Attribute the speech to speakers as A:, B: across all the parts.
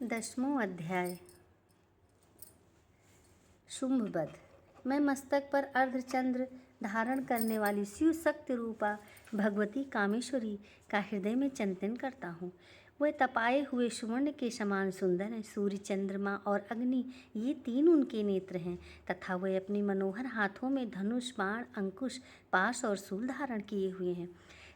A: 10वां अध्याय। शुंभवध। मैं मस्तक पर अर्धचंद्र धारण करने वाली शिव शक्ति रूपा भगवती कामेश्वरी का हृदय में चिंतन करता हूँ। वह तपाए हुए सुवर्ण के समान सुंदर है। सूर्य, चंद्रमा और अग्नि ये तीन उनके नेत्र हैं तथा वह अपने मनोहर हाथों में धनुष, बाण, अंकुश, पाश और शूल धारण किए हुए हैं।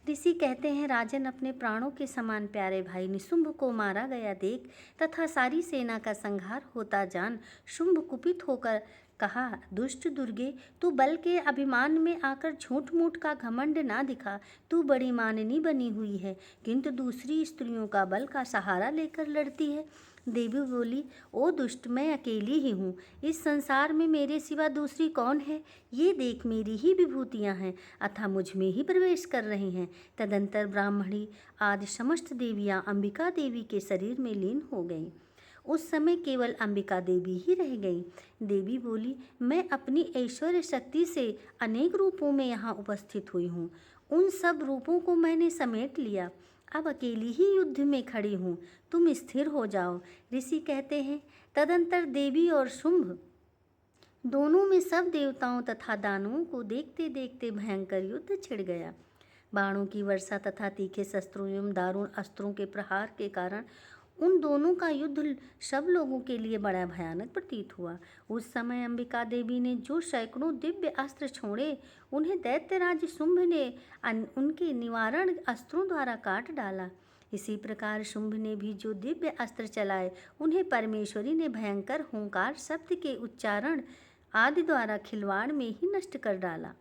A: ऋषि कहते हैं, राजन, अपने प्राणों के समान प्यारे भाई निशुंभ को मारा गया देख तथा सारी सेना का संहार होता जान शुंभ कुपित होकर कहा, दुष्ट दुर्गे, तू बल के अभिमान में आकर झूठ मूठ का घमंड ना दिखा। तू बड़ी माननी बनी हुई है, किंतु दूसरी स्त्रियों का बल का सहारा लेकर लड़ती है। देवी बोली, ओ दुष्ट, मैं अकेली ही हूँ। इस संसार में मेरे सिवा दूसरी कौन है? ये देख, मेरी ही विभूतियाँ हैं अतः मुझ में ही प्रवेश कर रही हैं। तदंतर ब्राह्मणी आदि समस्त देवियाँ अंबिका देवी के शरीर में लीन हो गईं। उस समय केवल अंबिका देवी ही रह गई। देवी बोली, मैं अपनी ऐश्वर्य शक्ति से अनेक रूपों में यहाँ उपस्थित हुई हूँ। उन सब रूपों को मैंने समेट लिया। अब अकेली ही युद्ध में खड़ी हूँ। तुम स्थिर हो जाओ। ऋषि कहते हैं, तदंतर देवी और शुंभ दोनों में सब देवताओं तथा दानवों को देखते देखते भयंकर युद्ध छिड़ गया। बाणों की वर्षा तथा तीखे शस्त्रों एवं दारुण अस्त्रों के प्रहार के कारण उन दोनों का युद्ध सब लोगों के लिए बड़ा भयानक प्रतीत हुआ। उस समय अंबिका देवी ने जो सैकड़ों दिव्य अस्त्र छोड़े, उन्हें दैत्यराज शुंभ ने उनके निवारण अस्त्रों द्वारा काट डाला। इसी प्रकार शुंभ ने भी जो दिव्य अस्त्र चलाए, उन्हें परमेश्वरी ने भयंकर हुंकार शब्द के उच्चारण आदि द्वारा खिलवाड़ में ही नष्ट कर डाला।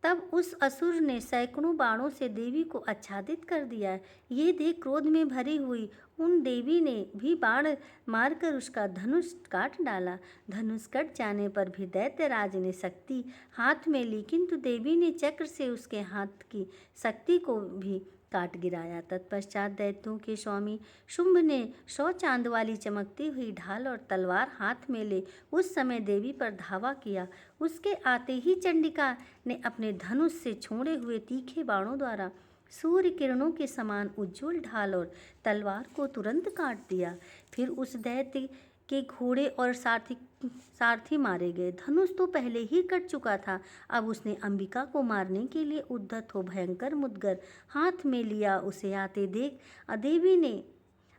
A: तब उस असुर ने सैकड़ों बाणों से देवी को आच्छादित कर दिया। ये देख क्रोध में भरी हुई उन देवी ने भी बाण मारकर उसका धनुष काट डाला। धनुष कट जाने पर भी दैत्यराज ने शक्ति हाथ में ली, किंतु देवी ने चक्र से उसके हाथ की शक्ति को भी काट गिराया। तत्पश्चात दैत्यों के स्वामी शुंभ ने 100 चांद वाली चमकती हुई ढाल और तलवार हाथ में ले उस समय देवी पर धावा किया। उसके आते ही चंडिका ने अपने धनुष से छोड़े हुए तीखे बाणों द्वारा सूर्य किरणों के समान उज्ज्वल ढाल और तलवार को तुरंत काट दिया। फिर उस दैत्य के घोड़े और सारथी मारे गए। धनुष तो पहले ही कट चुका था। अब उसने अंबिका को मारने के लिए उद्यत हो भयंकर मुदगर हाथ में लिया। उसे आते देख देवी ने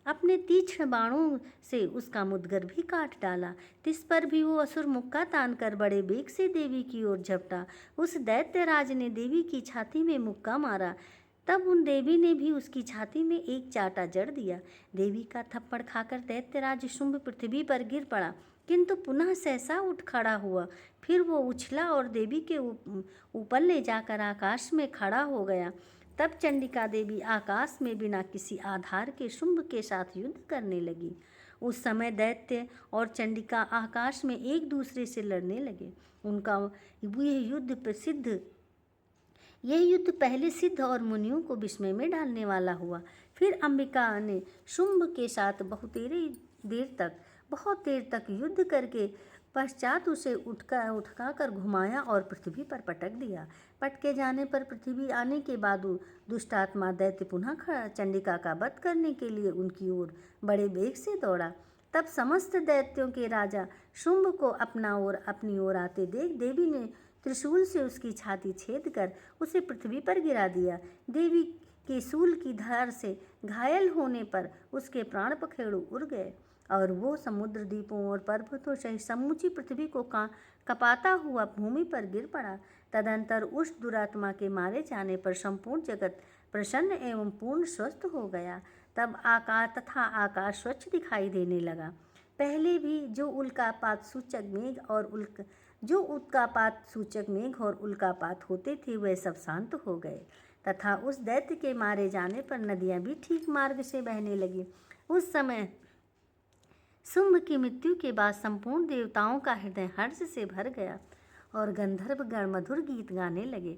A: अपने तीक्ष्ण बाणों से उसका मुदगर भी काट डाला। तिस पर भी वो असुर मुक्का तान कर बड़े बेग से देवी की ओर झपटा। उस दैत्यराज ने देवी की छाती में मुक्का मारा। तब उन देवी ने भी उसकी छाती में एक चाटा जड़ दिया। देवी का थप्पड़ खाकर दैत्यराज शुंभ पृथ्वी पर गिर पड़ा, किंतु पुनः सहसा उठ खड़ा हुआ। फिर वो उछला और देवी के ऊपर ले जाकर आकाश में खड़ा हो गया। तब चंडिका देवी आकाश में बिना किसी आधार के शुंभ के साथ युद्ध करने लगी। उस समय दैत्य और चंडिका आकाश में एक दूसरे से लड़ने लगे। उनका यह युद्ध पहले सिद्ध और मुनियों को विस्मय में डालने वाला हुआ। फिर अंबिका ने शुंभ के साथ बहुत देर तक युद्ध करके पश्चात उसे उठका कर घुमाया और पृथ्वी पर पटक दिया। पटके जाने पर पृथ्वी आने के बाद दुष्टात्मा दैत्य पुनः चंडिका का वध करने के लिए उनकी ओर बड़े वेग से दौड़ा। तब समस्त दैत्यों के राजा शुंभ को अपनी ओर आते देख देवी ने त्रिशूल से उसकी छाती छेद कर उसे पृथ्वी पर गिरा दिया। देवी के शूल की धार से घायल होने पर उसके प्राण पखेरु उड़ गए और वो समुद्र, द्वीपों और पर्वतों सहित समूची पृथ्वी को कपाता हुआ भूमि पर गिर पड़ा। तदंतर उस दुरात्मा के मारे जाने पर संपूर्ण जगत प्रसन्न एवं पूर्ण स्वस्थ हो गया। तब आकाश स्वच्छ दिखाई देने लगा। पहले भी जो उल्कापात सूचक मेघ और उल्कापात होते थे, वे सब शांत हो गए तथा उस दैत्य के मारे जाने पर नदियां भी ठीक मार्ग से बहने लगी। उस समय शुंभ की मृत्यु के बाद संपूर्ण देवताओं का हृदय हर्ष से भर गया और गंधर्व गण मधुर गीत गाने लगे।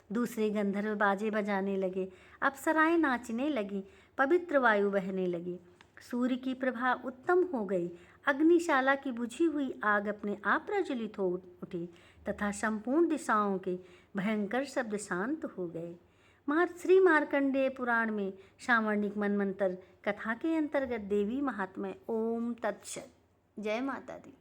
A: दूसरे गंधर्व बाजे बजाने लगे, अप्सराएं नाचने लगी, पवित्र वायु बहने लगी, सूर्य की प्रभा उत्तम हो गई, अग्निशाला की बुझी हुई आग अपने आप प्रज्वलित हो उठी तथा संपूर्ण दिशाओं के भयंकर शब्द शांत हो गए। श्री मार्कंडेय पुराण में सावर्णिक मनवंतर कथा के अंतर्गत देवी महात्म्य। ओम तत्सत। जय माता दी।